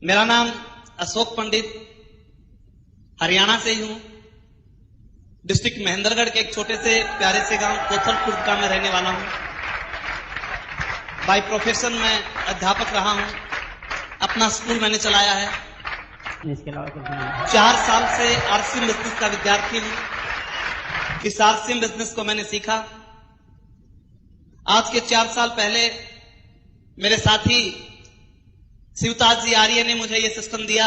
मेरा नाम अशोक पंडित, हरियाणा से ही हूं। डिस्ट्रिक्ट महेंद्रगढ़ के एक छोटे से प्यारे से गांव कोथलखुर्द का मैं रहने वाला हूं। बाय प्रोफेशन मैं अध्यापक रहा हूं। अपना स्कूल मैंने चलाया है। इसके अलावा कुछ नहीं। 4 साल से आरसीएम बिजनेस का विद्यार्थी हूं। इस आरसीएम बिजनेस को मैंने सीखा। आज के 4 साल पहले मेरे साथी शिवताज जी आर्य ने मुझे यह सिस्टम दिया।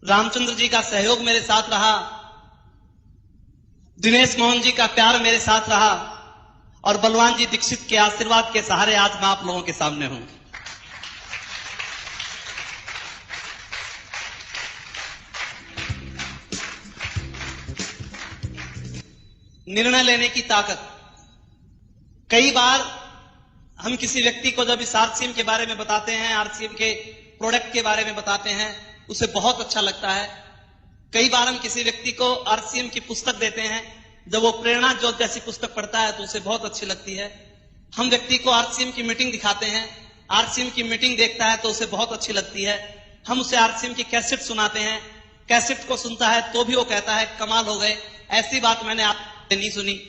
रामचंद्र जी का सहयोग मेरे साथ रहा, दिनेश मोहन जी का प्यार मेरे साथ रहा और बलवान जी दीक्षित के आशीर्वाद के सहारे आज मैं आप लोगों के सामने हूं। निर्णय लेने की ताकत। कई बार हम किसी व्यक्ति को जब इस आरसीएम के बारे में बताते हैं, आरसीएम के प्रोडक्ट के बारे में बताते हैं, उसे बहुत अच्छा लगता है। कई बार हम किसी व्यक्ति को आरसीएम की पुस्तक देते हैं, जब वो प्रेरणा ज्योत जैसी पुस्तक पढ़ता है तो उसे बहुत अच्छी लगती है। हम व्यक्ति को आरसीएम की मीटिंग दिखाते हैं, आरसीएम की मीटिंग देखता है तो उसे बहुत अच्छी लगती है। हम उसे आरसीएम की कैसेट सुनाते हैं, कैसेट को सुनता है तो भी वो कहता है कमाल हो गए, ऐसी बात मैंने आपसे नहीं सुनी।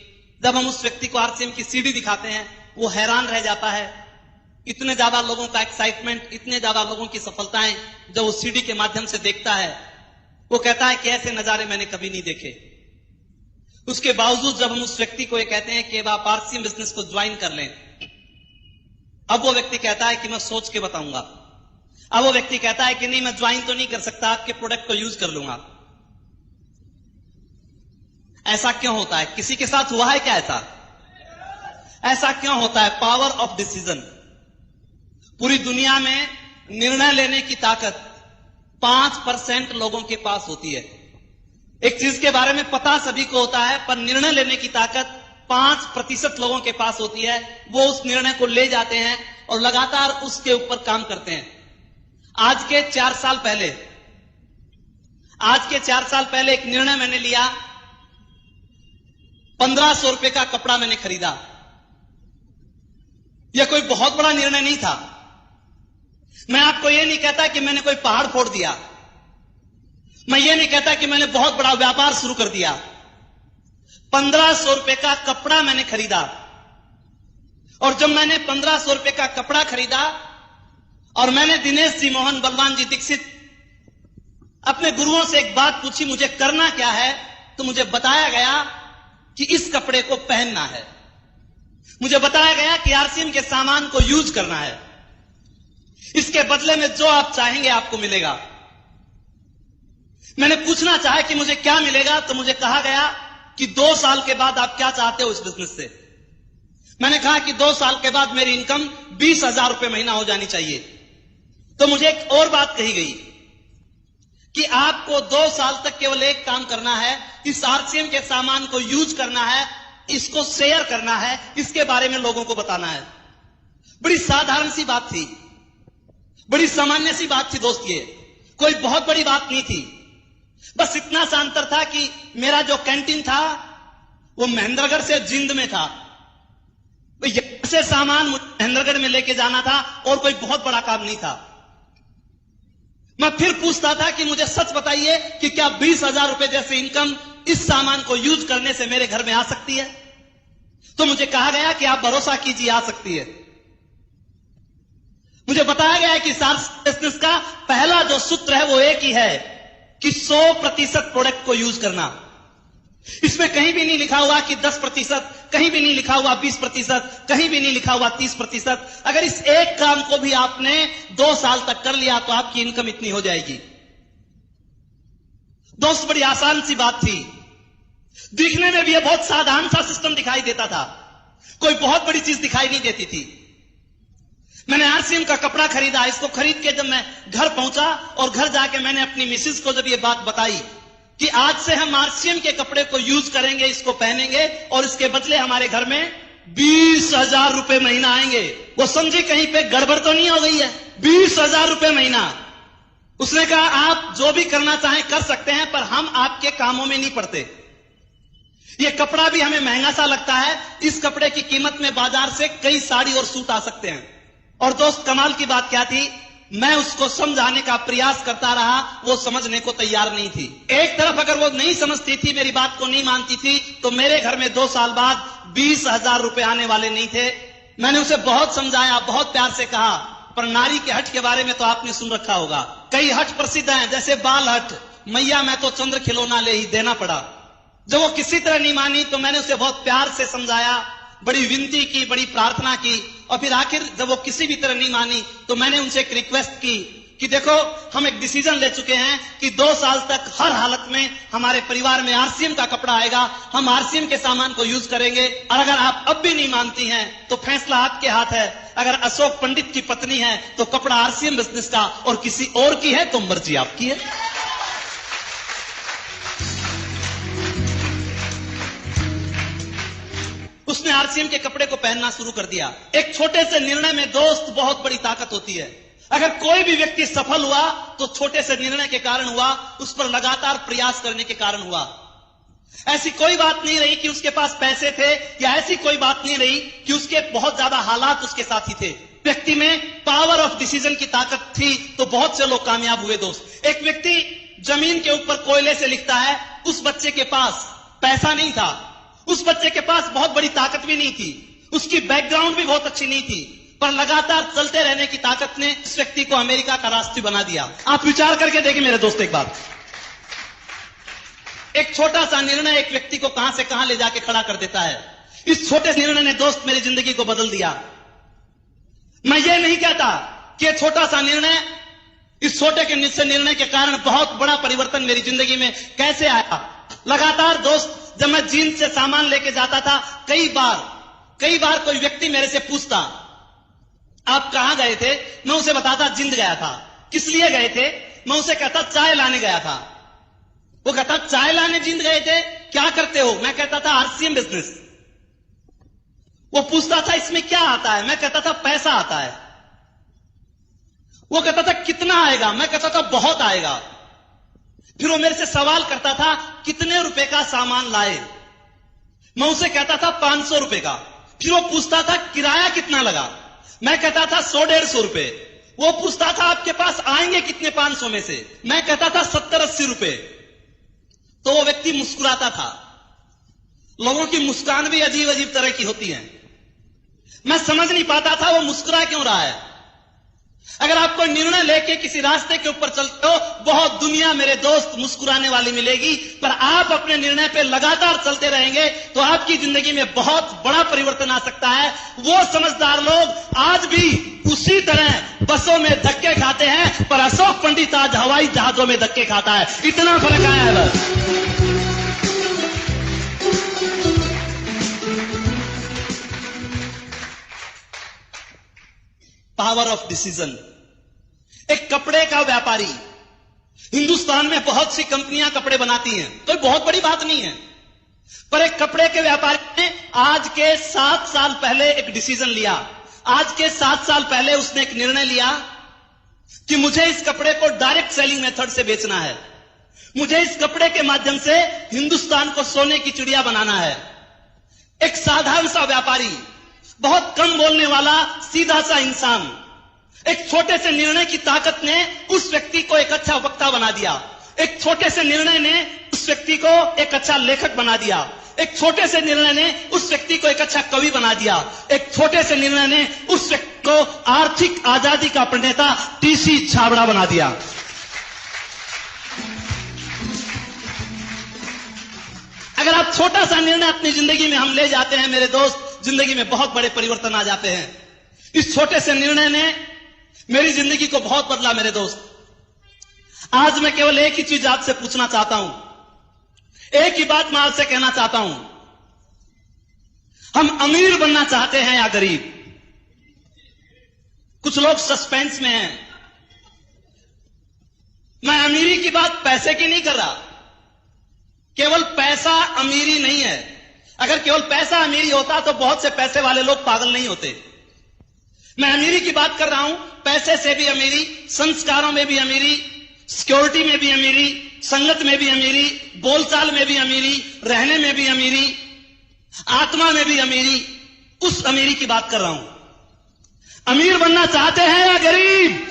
जब हम उस व्यक्ति को आरसीएम की सीडी दिखाते हैं वो हैरान रह जाता है। इतने ज्यादा लोगों का एक्साइटमेंट, इतने ज्यादा लोगों की सफलताएं जब वो सीडी के माध्यम से देखता है, वो कहता है कि ऐसे नजारे मैंने कभी नहीं देखे। उसके बावजूद जब हम उस व्यक्ति को ये कहते हैं कि आप आरसीएम बिजनेस को ज्वाइन कर लें, अब वो व्यक्ति कहता है कि मैं सोच के बताऊंगा। अब वो व्यक्ति कहता है कि नहीं, मैं ज्वाइन तो नहीं कर सकता, आपके प्रोडक्ट को यूज कर लूंगा। ऐसा क्यों होता है? किसी के साथ हुआ है क्या ऐसा क्यों होता है? Power of decision. पूरी दुनिया में निर्णय लेने की ताकत 5% लोगों के पास होती है। एक चीज के बारे में पता सभी को होता है, पर निर्णय लेने की ताकत 5% लोगों के पास होती है। वो उस निर्णय को ले जाते हैं और लगातार उसके ऊपर काम करते हैं। आज के 4 साल पहले एक निर्णय मैंने लिया। 1500 रुपए का कपड़ा मैंने खरीदा। यह कोई बहुत बड़ा निर्णय नहीं था। मैं आपको यह नहीं कहता कि मैंने कोई पहाड़ फोड़ दिया, मैं ये नहीं कहता कि मैंने बहुत बड़ा व्यापार शुरू कर दिया। 1500 रुपए का कपड़ा मैंने खरीदा और जब मैंने 1500 रुपए का कपड़ा खरीदा और मैंने दिनेश जी मोहन, बलवान जी दीक्षित, अपने गुरुओं से एक बात पूछी मुझे करना क्या है, तो मुझे बताया गया कि इस कपड़े को पहनना है। मुझे बताया गया कि आरसीएम के सामान को यूज करना है। इसके बदले में जो आप चाहेंगे आपको मिलेगा। मैंने पूछना चाहा कि मुझे क्या मिलेगा, तो मुझे कहा गया कि 2 साल के बाद आप क्या चाहते हो इस बिजनेस से। मैंने कहा कि 2 साल के बाद मेरी इनकम 20,000 रुपए महीना हो जानी चाहिए। तो मुझे एक और बात कही गई कि आपको 2 साल तक केवल एक काम करना है, इस आरसीएम के सामान को यूज करना है, इसको शेयर करना है, इसके बारे में लोगों को बताना है। बड़ी साधारण सी बात थी, बड़ी सामान्य सी बात थी दोस्त। ये कोई बहुत बड़ी बात नहीं थी। बस इतना सा अंतर था कि मेरा जो कैंटीन था वो महेंद्रगढ़ से जिंद में था। यहां से सामान महेंद्रगढ़ में लेके जाना था और कोई बहुत बड़ा काम नहीं था। मैं फिर पूछता था कि मुझे सच बताइए कि क्या 20,000 रुपए जैसी इनकम इस सामान को यूज करने से मेरे घर में आ सकती है? तो मुझे कहा गया कि आप भरोसा कीजिए, आ सकती है। मुझे बताया गया है कि बिजनेस का पहला जो सूत्र है वो एक ही है कि 100% प्रोडक्ट को यूज करना। इसमें कहीं भी नहीं लिखा हुआ कि 10%, कहीं भी नहीं लिखा हुआ 20%, कहीं भी नहीं लिखा हुआ 30%। अगर इस एक काम को भी आपने 2 साल तक कर लिया तो आपकी इनकम इतनी हो जाएगी। दोस्त, बड़ी आसान सी बात थी। दिखने में भी यह बहुत साधारण सा सिस्टम दिखाई देता था, कोई बहुत बड़ी चीज दिखाई नहीं देती थी। मैंने आरसीएम का कपड़ा खरीदा। इसको खरीद के जब मैं घर पहुंचा और घर जाके मैंने अपनी मिसेस को जब ये बात बताई कि आज से हम आरसीएम के कपड़े को यूज करेंगे, इसको पहनेंगे और इसके बदले हमारे घर में 20,000 रुपए महीना आएंगे, वो समझी कहीं पे गड़बड़ तो नहीं हो गई है। 20,000 रुपए महीना। उसने कहा आप जो भी करना चाहें कर सकते हैं, पर हम आपके कामों में नहीं पड़ते। ये कपड़ा भी हमें महंगा सा लगता है। इस कपड़े की कीमत में बाजार से कई साड़ी और सूट आ सकते हैं। और दोस्त, कमाल की बात क्या थी, मैं उसको समझाने का प्रयास करता रहा, वो समझने को तैयार नहीं थी। एक तरफ अगर वो नहीं समझती थी, मेरी बात को नहीं मानती थी, तो मेरे घर में 2 साल बाद 20,000 रुपए आने वाले नहीं थे। मैंने उसे बहुत समझाया, बहुत प्यार से कहा, पर नारी के हट के बारे में तो आपने सुन रखा होगा। कई हट प्रसिद्ध हैं, जैसे बाल हट, मैया मैं तो चंद्र खिलौना ले ही देना पड़ा। जब वो किसी तरह नहीं मानी तो मैंने उसे बहुत प्यार से समझाया, बड़ी विनती की, बड़ी प्रार्थना की, और फिर आखिर जब वो किसी भी तरह नहीं मानी तो मैंने उनसे एक रिक्वेस्ट की कि देखो, हम एक डिसीजन ले चुके हैं कि 2 साल तक हर हालत में हमारे परिवार में आरसीएम का कपड़ा आएगा, हम आरसीएम के सामान को यूज करेंगे, और अगर आप अब भी नहीं मानती हैं तो फैसला आपके हाथ है। अगर अशोक पंडित की पत्नी है तो कपड़ा आरसीएम बिजनेस का, और किसी और की है तो मर्जी आपकी है। उसने आरसीएम के कपड़े को पहनना शुरू कर दिया। एक छोटे से निर्णय में दोस्त बहुत बड़ी ताकत होती है। अगर कोई भी व्यक्ति सफल हुआ तो छोटे से निर्णय के कारण हुआ, उस पर लगातार प्रयास करने के कारण हुआ। ऐसी कोई बात नहीं रही कि उसके पास पैसे थे, या ऐसी कोई बात नहीं रही कि उसके बहुत ज्यादा हालात उसके साथी थे। व्यक्ति में पावर ऑफ डिसीजन की ताकत थी तो बहुत से लोग कामयाब हुए। दोस्त, एक व्यक्ति जमीन के ऊपर कोयले से लिखता है, उस बच्चे के पास पैसा नहीं था, उस बच्चे के पास बहुत बड़ी ताकत भी नहीं थी, उसकी बैकग्राउंड भी बहुत अच्छी नहीं थी, पर लगातार चलते रहने की ताकत ने इस व्यक्ति को अमेरिका का राष्ट्रपति बना दिया। आप विचार करके देखिए मेरे दोस्त, एक बात, एक छोटा सा निर्णय एक व्यक्ति को कहां से कहां ले जाके खड़ा कर देता है। इस छोटे से निर्णय ने दोस्त मेरी जिंदगी को बदल दिया। मैं ये नहीं कहता कि ये छोटा सा निर्णय, इस छोटे के निर्णय के कारण बहुत बड़ा परिवर्तन मेरी जिंदगी में कैसे आया। लगातार दोस्त, जब मैं जींद से सामान लेके जाता था, कई बार कोई व्यक्ति मेरे से पूछता, आप कहां गए थे? मैं उसे बताता जींद गया था। किस लिए गए थे? मैं उसे कहता चाय लाने गया था। वो कहता चाय लाने जींद गए थे, क्या करते हो? मैं कहता था आरसीएम बिजनेस। वो पूछता था इसमें क्या आता है? मैं कहता था पैसा आता है। वो कहता था कितना आएगा? मैं कहता था बहुत आएगा। फिर वो मेरे से सवाल करता था कितने रुपए का सामान लाए? मैं उसे कहता था 500 रुपए का। फिर वो पूछता था किराया कितना लगा? मैं कहता था 100-150 रुपए। वो पूछता था आपके पास आएंगे कितने 500 में से? मैं कहता था 70-80 रुपए। तो वो व्यक्ति मुस्कुराता था। लोगों की मुस्कान भी अजीब अजीब तरह की होती है। मैं समझ नहीं पाता था वो मुस्कुरा क्यों रहा है। अगर आप कोई निर्णय लेके किसी रास्ते के ऊपर चलते हो, बहुत दुनिया मेरे दोस्त मुस्कुराने वाली मिलेगी, पर आप अपने निर्णय पे लगातार चलते रहेंगे तो आपकी जिंदगी में बहुत बड़ा परिवर्तन आ सकता है। वो समझदार लोग आज भी उसी तरह बसों में धक्के खाते हैं, पर अशोक पंडित आज हवाई जहाजों में धक्के खाता है। इतना फर्क आया है बस। Power of decision. एक कपड़े का व्यापारी, हिंदुस्तान में बहुत सी कंपनियां कपड़े बनाती हैं, कोई बहुत बड़ी बात नहीं है, पर एक कपड़े के व्यापारी ने आज के 7 साल पहले एक डिसीजन लिया। आज के 7 साल पहले उसने एक निर्णय लिया कि मुझे इस कपड़े को डायरेक्ट सेलिंग मेथड से बेचना है। मुझे इस कपड़े के माध्यम से हिंदुस्तान को सोने की चिड़िया बनाना है। एक साधारण सा व्यापारी, बहुत कम बोलने वाला, सीधा सा इंसान, एक छोटे से निर्णय की ताकत ने उस व्यक्ति को एक अच्छा वक्ता बना दिया। एक छोटे से निर्णय ने उस व्यक्ति को एक अच्छा लेखक बना दिया। एक छोटे से निर्णय ने उस व्यक्ति को एक अच्छा कवि बना दिया। एक छोटे से निर्णय ने उस व्यक्ति को आर्थिक आजादी का प्रणेता टीसी छाबड़ा बना दिया। अगर आप छोटा सा निर्णय अपनी जिंदगी में हम ले जाते हैं मेरे दोस्त, जिंदगी में बहुत बड़े परिवर्तन आ जाते हैं। इस छोटे से निर्णय ने मेरी जिंदगी को बहुत बदला मेरे दोस्त। आज मैं केवल एक ही चीज आपसे पूछना चाहता हूं, एक ही बात मैं आपसे कहना चाहता हूं, हम अमीर बनना चाहते हैं या गरीब? कुछ लोग सस्पेंस में हैं। मैं अमीरी की बात पैसे की नहीं कर रहा। केवल पैसा अमीरी नहीं है। अगर केवल पैसा अमीरी होता तो बहुत से पैसे वाले लोग पागल नहीं होते। मैं अमीरी की बात कर रहा हूं, पैसे से भी अमीरी, संस्कारों में भी अमीरी, सिक्योरिटी में भी अमीरी, संगत में भी अमीरी, बोलचाल में भी अमीरी, रहने में भी अमीरी, आत्मा में भी अमीरी, उस अमीरी की बात कर रहा हूं। अमीर बनना चाहते हैं या गरीब?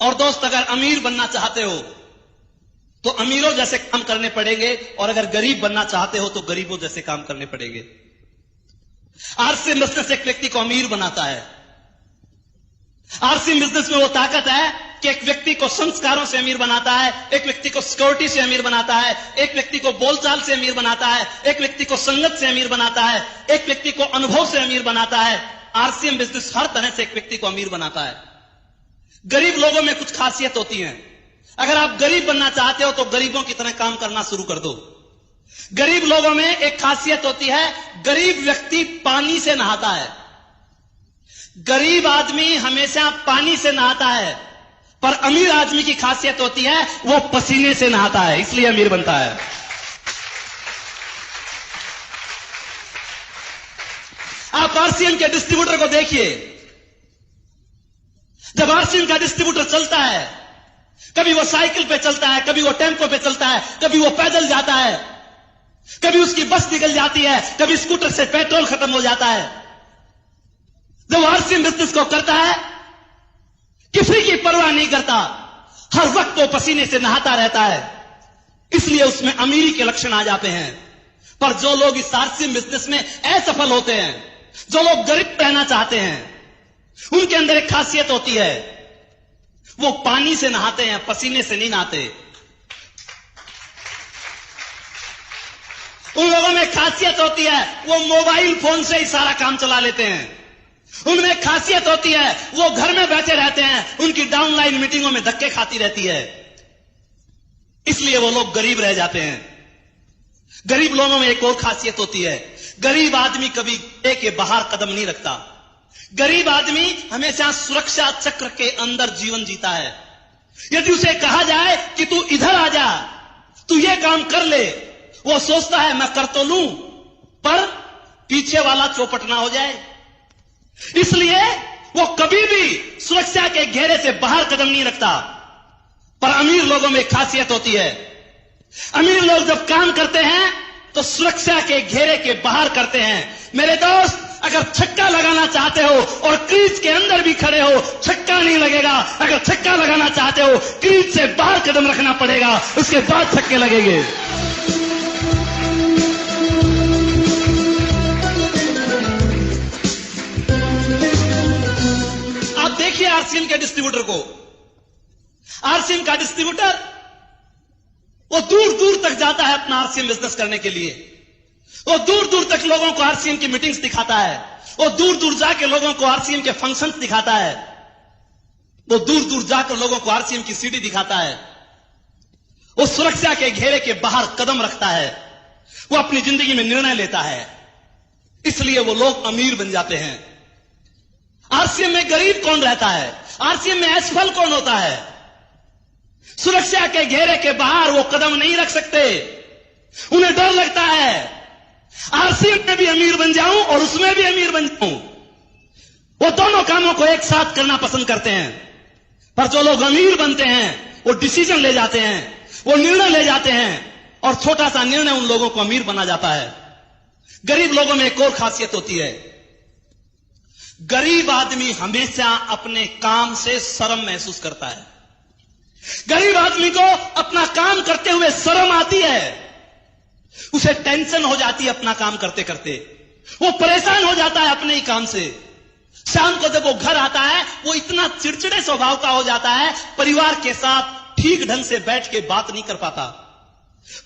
और दोस्त, अगर अमीर बनना चाहते हो तो अमीरों जैसे काम करने पड़ेंगे, और अगर गरीब बनना चाहते हो तो गरीबों जैसे काम करने पड़ेंगे। आरसीएम बिजनेस एक व्यक्ति को अमीर बनाता है। आरसीएम बिजनेस में वो ताकत है कि एक व्यक्ति को संस्कारों से अमीर बनाता है, एक व्यक्ति को सिक्योरिटी से अमीर बनाता है, एक व्यक्ति को बोलचाल से अमीर बनाता है, एक व्यक्ति को संगत से अमीर बनाता है, एक व्यक्ति को अनुभव से अमीर बनाता है। आरसीएम बिजनेस हर तरह से एक व्यक्ति को अमीर बनाता है। गरीब लोगों में कुछ खासियत होती है। अगर आप गरीब बनना चाहते हो तो गरीबों की तरह काम करना शुरू कर दो। गरीब लोगों में एक खासियत होती है, गरीब व्यक्ति पानी से नहाता है। गरीब आदमी हमेशा पानी से नहाता है, पर अमीर आदमी की खासियत होती है वो पसीने से नहाता है, इसलिए अमीर बनता है। आप आरसीएम के डिस्ट्रीब्यूटर को देखिए। जब आरसीएम का डिस्ट्रीब्यूटर चलता है, कभी वो साइकिल पे चलता है, कभी वो टेम्पो पे चलता है, कभी वो पैदल जाता है, कभी उसकी बस निकल जाती है, कभी स्कूटर से पेट्रोल खत्म हो जाता है। जब आरसीएम बिजनेस को करता है, किसी की परवाह नहीं करता, हर वक्त वो पसीने से नहाता रहता है, इसलिए उसमें अमीरी के लक्षण आ जाते हैं। पर जो लोग इस आरसीएम बिजनेस में असफल होते हैं, जो लोग गरीब रहना चाहते हैं, उनके अंदर एक खासियत होती है, वो पानी से नहाते हैं, पसीने से नहीं नहाते। उन लोगों में खासियत होती है, वो मोबाइल फोन से ही सारा काम चला लेते हैं। उनमें खासियत होती है, वो घर में बैठे रहते हैं, उनकी डाउनलाइन मीटिंगों में धक्के खाती रहती है, इसलिए वो लोग गरीब रह जाते हैं। गरीब लोगों में एक और खासियत होती है, गरीब आदमी कभी घरे के बाहर कदम नहीं रखता। गरीब आदमी हमेशा सुरक्षा चक्र के अंदर जीवन जीता है। यदि उसे कहा जाए कि तू इधर आ जा, तू ये काम कर ले, वो सोचता है मैं कर तो लूं, पर पीछे वाला चौपट ना हो जाए, इसलिए वो कभी भी सुरक्षा के घेरे से बाहर कदम नहीं रखता। पर अमीर लोगों में खासियत होती है, अमीर लोग जब काम करते हैं तो सुरक्षा के घेरे के बाहर करते हैं। मेरे दोस्त, अगर छक्का लगाना चाहते हो और क्रीज के अंदर भी खड़े हो, छक्का नहीं लगेगा। अगर छक्का लगाना चाहते हो, क्रीज से बाहर कदम रखना पड़ेगा, उसके बाद छक्के लगेंगे। आप देखिए आरसीएम के डिस्ट्रीब्यूटर को। आरसीएम का डिस्ट्रीब्यूटर वो दूर दूर तक जाता है अपना आरसीएम बिजनेस करने के लिए। वो दूर दूर तक लोगों को आरसीएम की मीटिंग्स दिखाता है, वो दूर दूर जाके लोगों को आरसीएम के फंक्शंस दिखाता है, वो दूर दूर जाकर लोगों को आरसीएम की सीडी दिखाता है। वो सुरक्षा के घेरे के बाहर कदम रखता है, वो अपनी जिंदगी में निर्णय लेता है, इसलिए वो लोग अमीर बन जाते हैं। आरसीएम में गरीब कौन रहता है? आरसीएम में असफल कौन होता है? सुरक्षा के घेरे के बाहर वो कदम नहीं रख सकते, उन्हें डर लगता है आरसीएम में भी अमीर बन जाऊं और उसमें भी अमीर बन जाऊं। वो दोनों कामों को एक साथ करना पसंद करते हैं। पर जो लोग अमीर बनते हैं वो डिसीजन ले जाते हैं, वो निर्णय ले जाते हैं, और छोटा सा निर्णय उन लोगों को अमीर बना जाता है। गरीब लोगों में एक और खासियत होती है, गरीब आदमी हमेशा अपने काम से शर्म महसूस करता है। गरीब आदमी को अपना काम करते हुए शर्म आती है, उसे टेंशन हो जाती है अपना काम करते करते, वो परेशान हो जाता है अपने ही काम से। शाम को जब वो घर आता है, वो इतना चिड़चिड़े स्वभाव का हो जाता है, परिवार के साथ ठीक ढंग से बैठ के बात नहीं कर पाता,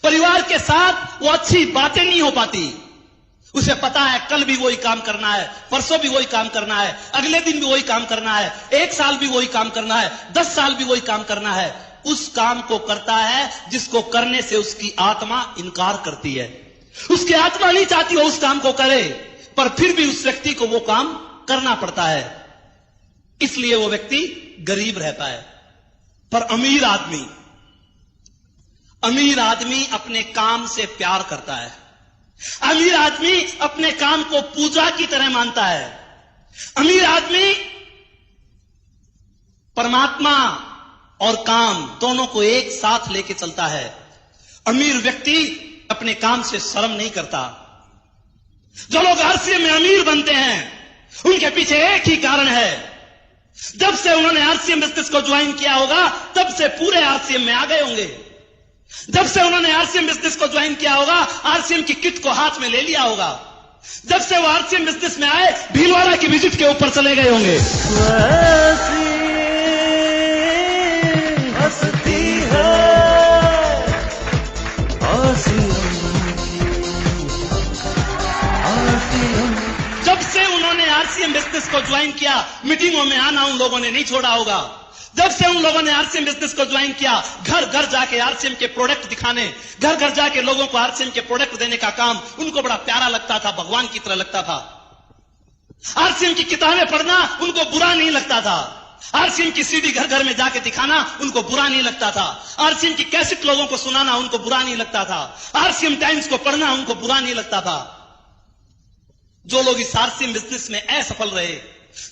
परिवार के साथ वो अच्छी बातें नहीं हो पाती। उसे पता है कल भी वही काम करना है, परसों भी वही काम करना है, अगले दिन भी वही काम करना है, 1 साल भी वही काम करना है, 10 साल भी वही काम करना है। उस काम को करता है जिसको करने से उसकी आत्मा इनकार करती है। उसकी आत्मा नहीं चाहती वो उस काम को करे, पर फिर भी उस व्यक्ति को वो काम करना पड़ता है, इसलिए वो व्यक्ति गरीब रहता है। पर अमीर आदमी अपने काम से प्यार करता है। अमीर आदमी अपने काम को पूजा की तरह मानता है। अमीर आदमी परमात्मा और काम दोनों को एक साथ लेके चलता है। अमीर व्यक्ति अपने काम से शर्म नहीं करता। जो लोग आरसीएम में अमीर बनते हैं, उनके पीछे एक ही कारण है, जब से उन्होंने आरसीएम बिजनेस को ज्वाइन किया होगा तब से पूरे आरसीएम में आ गए होंगे। जब से उन्होंने आरसीएम बिजनेस को ज्वाइन किया होगा आरसीएम की किट को हाथ में ले लिया होगा। जब से वो आरसीएम बिजनेस में आए भीलवाड़ा की विजिट के ऊपर चले गए होंगे। हंसती है जब से उन्होंने आरसीएम बिजनेस को ज्वाइन किया मीटिंगों में आना उन लोगों ने नहीं छोड़ा होगा। जब से उन लोगों ने आरसीएम बिजनेस को ज्वाइन किया घर घर जाके आरसीएम के प्रोडक्ट दिखाने, घर घर जाके लोगों को आरसीएम के प्रोडक्ट देने का काम उनको बड़ा प्यारा लगता था, भगवान की तरह लगता था। आरसीएम की किताबें पढ़ना उनको बुरा नहीं लगता था। आरसीएम की सीडी घर घर में जाके दिखाना उनको बुरा नहीं लगता था। आरसीएम की कैसेट लोगों को सुनाना उनको बुरा नहीं लगता था। आरसीएम टाइम्स को पढ़ना उनको बुरा नहीं लगता था। जो लोग इस आरसीएम बिजनेस में असफल रहे,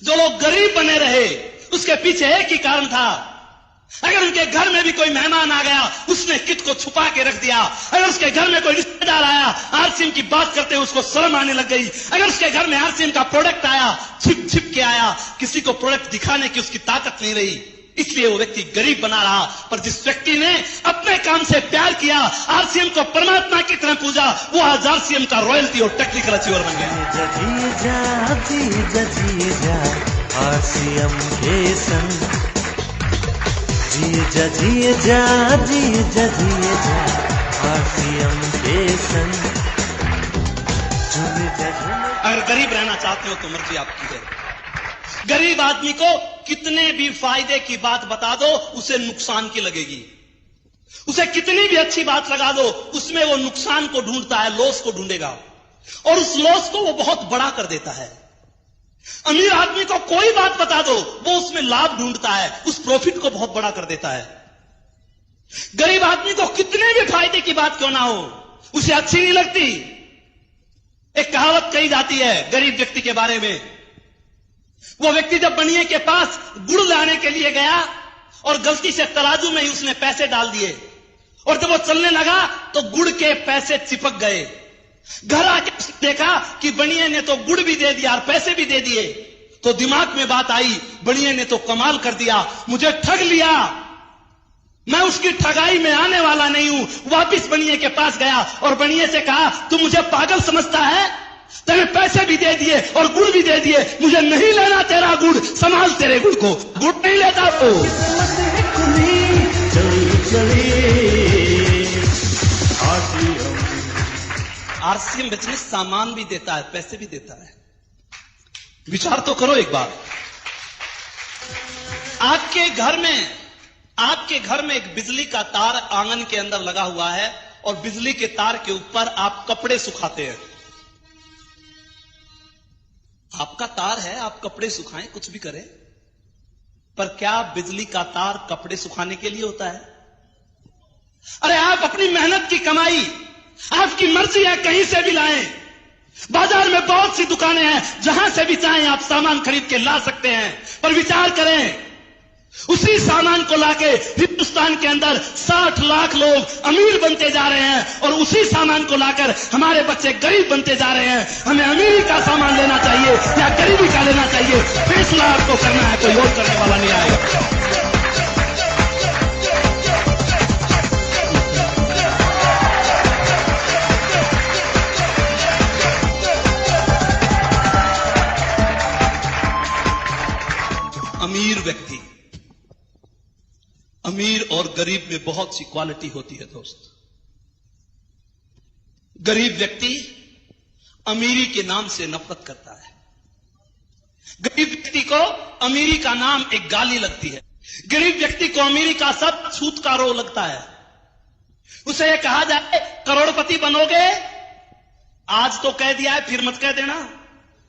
जो लोग गरीब बने रहे, उसके पीछे एक ही कारण था। अगर उनके घर में भी कोई मेहमान आ गया उसने किट को छुपा के रख दिया। अगर उसके घर में कोई रिश्तेदार आया आरसीएम की बात करते हुए उसको शर्म आने लग गई। अगर उसके घर में आरसीएम का प्रोडक्ट आया छिप छिप के आया, किसी को प्रोडक्ट दिखाने की उसकी ताकत नहीं रही, इसलिए वो व्यक्ति गरीब बना रहा। पर जिस व्यक्ति ने अपने काम से प्यार किया, आरसीएम को परमात्मा की तरह पूजा, वो आज आरसीएम का रॉयल्टी और टेक्निकल अचीवर बन गया। आरसीएम के संग जिए जा आरसीएम के संग। अगर गरीब रहना चाहते हो तो मर्जी आपकी है। गरीब आदमी को कितने भी फायदे की बात बता दो उसे नुकसान की लगेगी। उसे कितनी भी अच्छी बात लगा दो उसमें वो नुकसान को ढूंढता है, लॉस को ढूंढेगा और उस लॉस को वो बहुत बड़ा कर देता है। अमीर आदमी को कोई बात बता दो वो उसमें लाभ ढूंढता है, उस प्रॉफिट को बहुत बड़ा कर देता है। गरीब आदमी को कितने भी फायदे की बात क्यों ना हो उसे अच्छी नहीं लगती। एक कहावत कही जाती है गरीब व्यक्ति के बारे में। वो व्यक्ति जब बनिए के पास गुड़ लाने के लिए गया और गलती से तराजू में ही उसने पैसे डाल दिए और जब वो चलने लगा तो गुड़ के पैसे चिपक गए। घर आके देखा कि बनिए ने तो गुड़ भी दे दिया और पैसे भी दे दिए, तो दिमाग में बात आई बनिए ने तो कमाल कर दिया, मुझे ठग लिया, मैं उसकी ठगाई में आने वाला नहीं हूं। वापिस बनिए के पास गया और बनिए से कहा तू मुझे पागल समझता है, तेरे पैसे भी दे दिए और गुड़ भी दे दिए, मुझे नहीं लेना तेरा गुड़, संभाल तेरे गुड़ को, गुड़ नहीं लेता तो। आरसीएम बिजनेस सामान भी देता है, पैसे भी देता है। विचार तो करो एक बार। आपके घर में एक बिजली का तार आंगन के अंदर लगा हुआ है और बिजली के तार के ऊपर आप कपड़े सुखाते हैं। आपका तार है, आप कपड़े सुखाएं, कुछ भी करें, पर क्या बिजली का तार कपड़े सुखाने के लिए होता है? अरे आप अपनी मेहनत की कमाई, आपकी मर्जी है कहीं से भी लाएं। बाजार में बहुत सी दुकानें हैं जहां से भी चाहें आप सामान खरीद के ला सकते हैं, पर विचार करें उसी सामान को लाके हिंदुस्तान के अंदर 60 लाख लोग अमीर बनते जा रहे हैं और उसी सामान को लाकर हमारे बच्चे गरीब बनते जा रहे हैं। हमें अमीरी का सामान लेना चाहिए या गरीबी का लेना चाहिए, फैसला आपको करना है, कोई और करने वाला नहीं आएगा। अमीर व्यक्ति, अमीर और गरीब में बहुत सी क्वालिटी होती है दोस्त। गरीब व्यक्ति अमीरी के नाम से नफरत करता है। गरीब व्यक्ति को अमीरी का नाम एक गाली लगती है। गरीब व्यक्ति को अमीरी का सब छूत का रो लगता है। उसे यह कहा जाए करोड़पति बनोगे, आज तो कह दिया है फिर मत कह देना,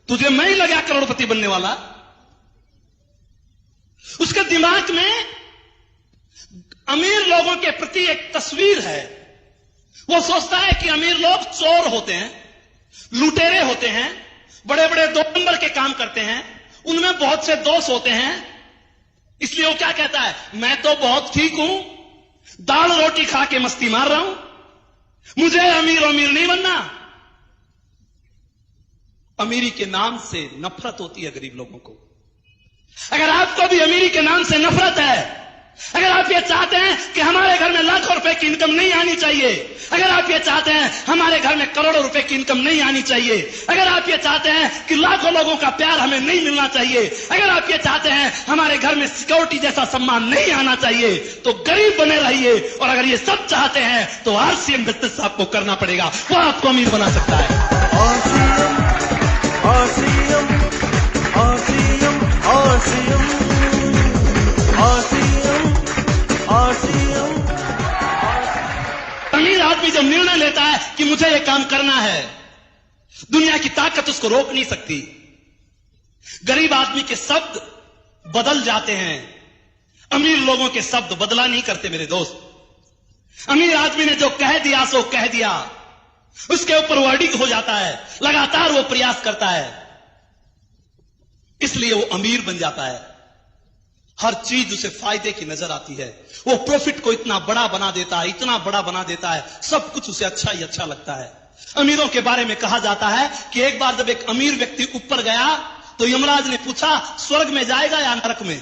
तुझे मैं ही लगा करोड़पति बनने वाला। उसके दिमाग में अमीर लोगों के प्रति एक तस्वीर है। वो सोचता है कि अमीर लोग चोर होते हैं, लुटेरे होते हैं, बड़े बड़े 2 नंबर के काम करते हैं, उनमें बहुत से दोष होते हैं। इसलिए वो क्या कहता है, मैं तो बहुत ठीक हूं, दाल रोटी खा के मस्ती मार रहा हूं, मुझे अमीर नहीं बनना। अमीरी के नाम से नफरत होती है गरीब लोगों को। अगर आपको भी अमीरी के नाम से नफरत है, अगर आप ये चाहते हैं कि हमारे घर में लाखों रुपए की इनकम नहीं आनी चाहिए, अगर आप ये चाहते हैं हमारे घर में करोड़ों रुपए की इनकम नहीं आनी चाहिए, अगर आप ये चाहते हैं कि लाखों लोगों का प्यार हमें नहीं मिलना चाहिए, अगर आप ये चाहते हैं हमारे घर में सिक्योरिटी जैसा सम्मान नहीं आना चाहिए, तो गरीब बने रहिए। और अगर ये सब चाहते हैं तो आरसीएम बिजनेस आपको करना पड़ेगा, वो आपको अमीर बना सकता है। RCM, RCM, RCM, RCM, RCM, RCM। अमीर आदमी जब निर्णय लेता है कि मुझे ये काम करना है, दुनिया की ताकत उसको रोक नहीं सकती। गरीब आदमी के शब्द बदल जाते हैं, अमीर लोगों के शब्द बदला नहीं करते मेरे दोस्त। अमीर आदमी ने जो कह दिया सो कह दिया, उसके ऊपर वर्डिंग हो जाता है, लगातार वो प्रयास करता है, इसलिए वो अमीर बन जाता है। हर चीज उसे फायदे की नजर आती है, वो प्रॉफिट को इतना बड़ा बना देता है, इतना बड़ा बना देता है, सब कुछ उसे अच्छा ही अच्छा लगता है। अमीरों के बारे में कहा जाता है कि एक बार जब एक अमीर व्यक्ति ऊपर गया तो यमराज ने पूछा स्वर्ग में जाएगा या नरक में?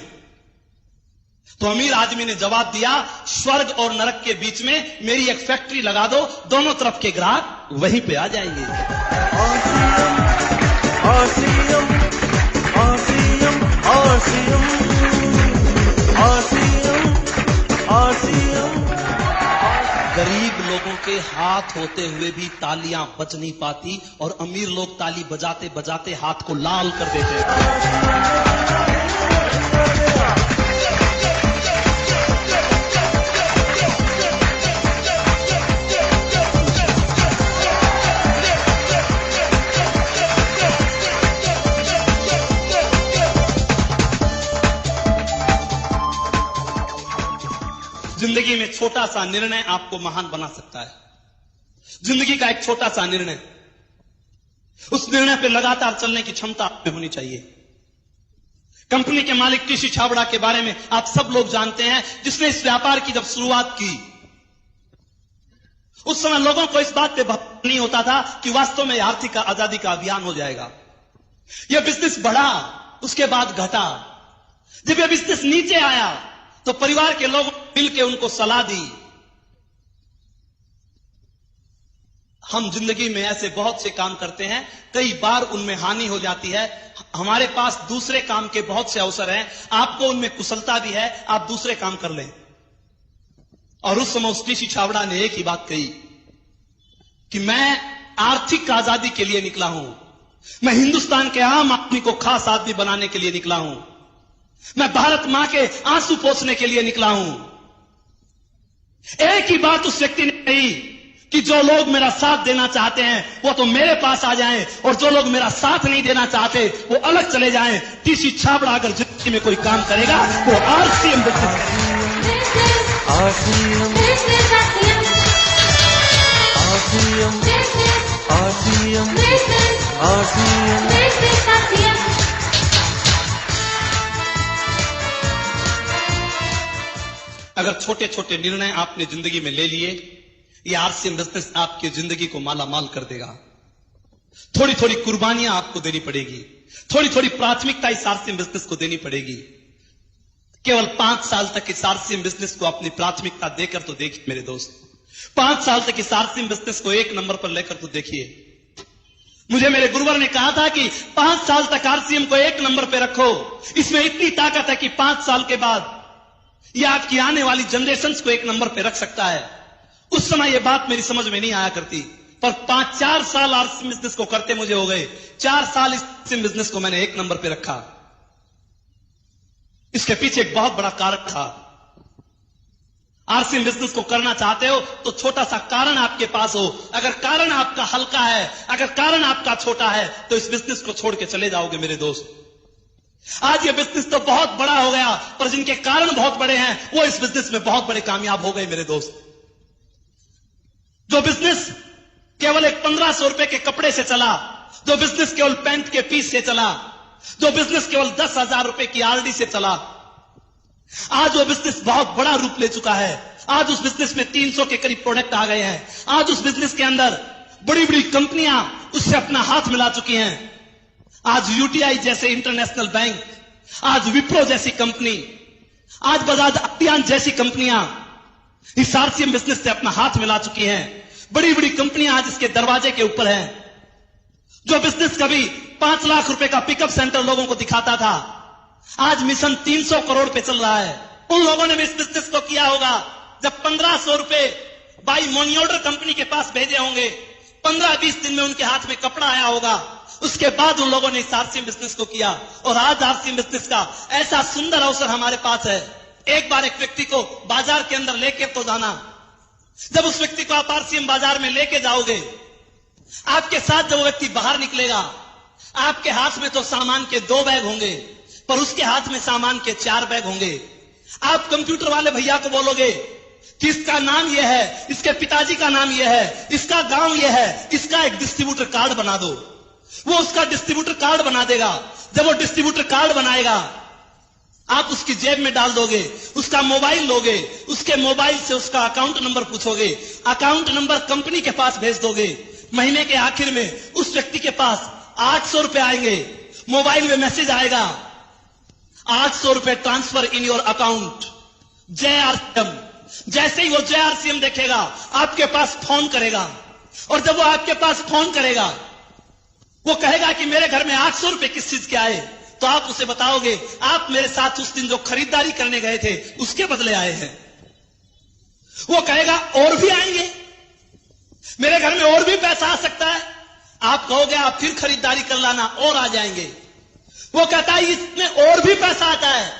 तो अमीर आदमी ने जवाब दिया, स्वर्ग और नरक के बीच में मेरी एक फैक्ट्री लगा दो, दोनों तरफ के ग्राहक वहीं पे आ जाएंगे। RCM, RCM, RCM, RCM, RCM। गरीब लोगों के हाथ होते हुए भी तालियां बज नहीं पाती और अमीर लोग ताली बजाते बजाते हाथ को लाल कर देते हैं। जिंदगी में छोटा सा निर्णय आपको महान बना सकता है। जिंदगी का एक छोटा सा निर्णय, उस निर्णय पे लगातार चलने की क्षमता आप में होनी चाहिए। कंपनी के मालिक टीसी छाबड़ा के बारे में आप सब लोग जानते हैं, जिसने इस व्यापार की जब शुरुआत की, उस समय लोगों को इस बात पे भरोसा नहीं होता था कि वास्तव में आर्थिक आजादी का अभियान हो जाएगा। यह बिजनेस बढ़ा, उसके बाद घटा। जब यह बिजनेस नीचे आया तो परिवार के लोग मिलकर उनको सलाह दी। हम जिंदगी में ऐसे बहुत से काम करते हैं, कई बार उनमें हानि हो जाती है। हमारे पास दूसरे काम के बहुत से अवसर हैं, आपको उनमें कुशलता भी है, आप दूसरे काम कर लें। और उस समय उस टीसी छाबड़ा ने एक ही बात कही कि मैं आर्थिक आजादी के लिए निकला हूं, मैं हिंदुस्तान के आम आदमी को खास आदमी बनाने के लिए निकला हूं, मैं भारत मां के आंसू पोंछने के लिए निकला हूं। एक ही बात उस व्यक्ति ने कही कि जो लोग मेरा साथ देना चाहते हैं वो तो मेरे पास आ जाएं, और जो लोग मेरा साथ नहीं देना चाहते वो अलग चले जाएं। टीसी छाबड़ा अगर जिंदगी में कोई काम करेगा वो आरसीएम बिजनेस करेगा। RCM, RCM, RCM, RCM। अगर छोटे छोटे निर्णय आपने जिंदगी में ले लिए, ये आरसीएम बिजनेस आपकी जिंदगी को माला माल कर देगा। थोड़ी थोड़ी कुर्बानियां आपको देनी पड़ेगी, थोड़ी थोड़ी प्राथमिकता इस आरसीएम बिजनेस को देनी पड़ेगी। केवल 5 साल तक इस आरसीएम बिजनेस को अपनी प्राथमिकता देकर तो देखिए मेरे दोस्त, 5 साल तक इस आरसीएम बिजनेस को 1 नंबर पर लेकर तो देखिए। मुझे मेरे गुरुवर ने कहा था कि 5 साल तक आरसीएम को 1 नंबर पर रखो, इसमें इतनी ताकत है कि 5 साल के बाद यह आपकी आने वाली जनरेशंस को 1 नंबर पर रख सकता है। उस समय यह बात मेरी समझ में नहीं आया करती, पर 5-4 साल आरसीएम बिजनेस को करते मुझे हो गए। 4 साल इस आरसीएम बिजनेस को मैंने 1 नंबर पे रखा। इसके पीछे एक बहुत बड़ा कारण था। आरसीएम बिजनेस को करना चाहते हो तो छोटा सा कारण आपके पास हो। अगर कारण आपका हल्का है, अगर कारण आपका छोटा है, तो इस बिजनेस को छोड़ के चले जाओगे मेरे दोस्त। आज ये बिजनेस तो बहुत बड़ा हो गया, पर जिनके कारण बहुत बड़े हैं वो इस बिजनेस में बहुत बड़े कामयाब हो गए मेरे दोस्त। जो बिजनेस केवल एक 1500 रुपए के कपड़े से चला, जो बिजनेस केवल पैंट के पीस से चला, जो बिजनेस केवल 10,000 रुपए की आरडी से चला, आज वो बिजनेस बहुत बड़ा रूप ले चुका है। आज उस बिजनेस में 300 के करीब प्रोडक्ट आ गए हैं। आज उस बिजनेस के अंदर बड़ी बड़ी कंपनियां उससे अपना हाथ मिला चुकी हैं। आज यूटीआई जैसे इंटरनेशनल बैंक, आज विप्रो जैसी कंपनी, आज बजाज अभियान जैसी कंपनियां इस आरसीएम बिजनेस से अपना हाथ मिला चुकी हैं। बड़ी बड़ी कंपनियां आज इसके दरवाजे के ऊपर हैं। जो बिजनेस कभी 5 लाख रुपए का पिकअप सेंटर लोगों को दिखाता था, आज मिशन 300 करोड़ पे चल रहा है। उन लोगों ने भी इस बिजनेस को किया होगा जब 1500 रुपए बाई मनी ऑर्डर कंपनी के पास भेजे होंगे, 15-20 दिन में उनके हाथ में कपड़ा आया होगा, उसके बाद उन लोगों ने इस आरसीएम बिजनेस को किया। और आज आरसीएम बिजनेस का ऐसा सुंदर अवसर हमारे पास है। एक बार एक व्यक्ति को बाजार के अंदर लेके तो जाना। जब उस व्यक्ति को आप आरसीएम बाजार में लेके जाओगे, आपके साथ जब वो व्यक्ति बाहर निकलेगा, आपके हाथ में तो सामान के 2 बैग होंगे, पर उसके हाथ में सामान के 4 बैग होंगे। आप कंप्यूटर वाले भैया को बोलोगे कि इसका नाम यह है, इसके पिताजी का नाम यह है, इसका गांव यह है, इसका एक डिस्ट्रीब्यूटर कार्ड बना दो। वो उसका डिस्ट्रीब्यूटर कार्ड बना देगा। जब वो डिस्ट्रीब्यूटर कार्ड बनाएगा, आप उसकी जेब में डाल दोगे, उसका मोबाइल लोगे, उसके मोबाइल से उसका अकाउंट नंबर पूछोगे, अकाउंट नंबर कंपनी के पास भेज दोगे। महीने के आखिर में उस व्यक्ति के पास 800 रुपए आएंगे। मोबाइल में मैसेज आएगा, 800 रुपए ट्रांसफर इन योर अकाउंट जय आरसीएम। जैसे ही वो जय आरसीएम देखेगा, आपके पास फोन करेगा, और जब वो आपके पास फोन करेगा, वो कहेगा कि मेरे घर में 800 रुपए किस चीज के आए, तो आप उसे बताओगे आप मेरे साथ उस दिन जो खरीदारी करने गए थे उसके बदले आए हैं। वो कहेगा और भी आएंगे, मेरे घर में और भी पैसा आ सकता है। आप कहोगे आप फिर खरीदारी कर लाना, और आ जाएंगे। वो कहता है इसमें और भी पैसा आता है,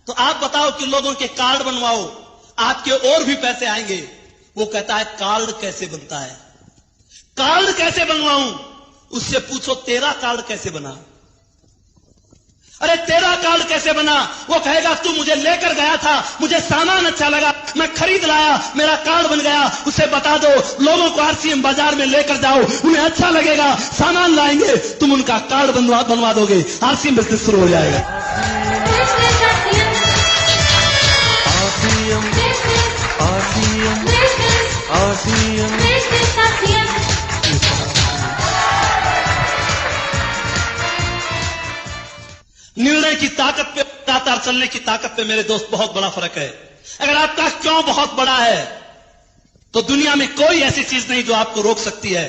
तो आप बताओ कि लोगों के कार्ड बनवाओ, आपके और भी पैसे आएंगे। वो कहता है कार्ड कैसे बनता है, कार्ड कैसे बनवाऊं? उससे पूछो तेरा कार्ड कैसे बना। अरे तेरा कार्ड कैसे बना? वो कहेगा तू मुझे लेकर गया था, मुझे सामान अच्छा लगा, मैं खरीद लाया, मेरा कार्ड बन गया। उसे बता दो लोगों को आरसीएम बाजार में लेकर जाओ, उन्हें अच्छा लगेगा, सामान लाएंगे, तुम उनका कार्ड बनवा दोगे, आरसीएम बिजनेस शुरू हो जाएगा। निर्णय की ताकत पे, लगातार चलने की ताकत पे मेरे दोस्त बहुत बड़ा फर्क है। अगर आपका क्यों बहुत बड़ा है, तो दुनिया में कोई ऐसी चीज नहीं जो आपको रोक सकती है।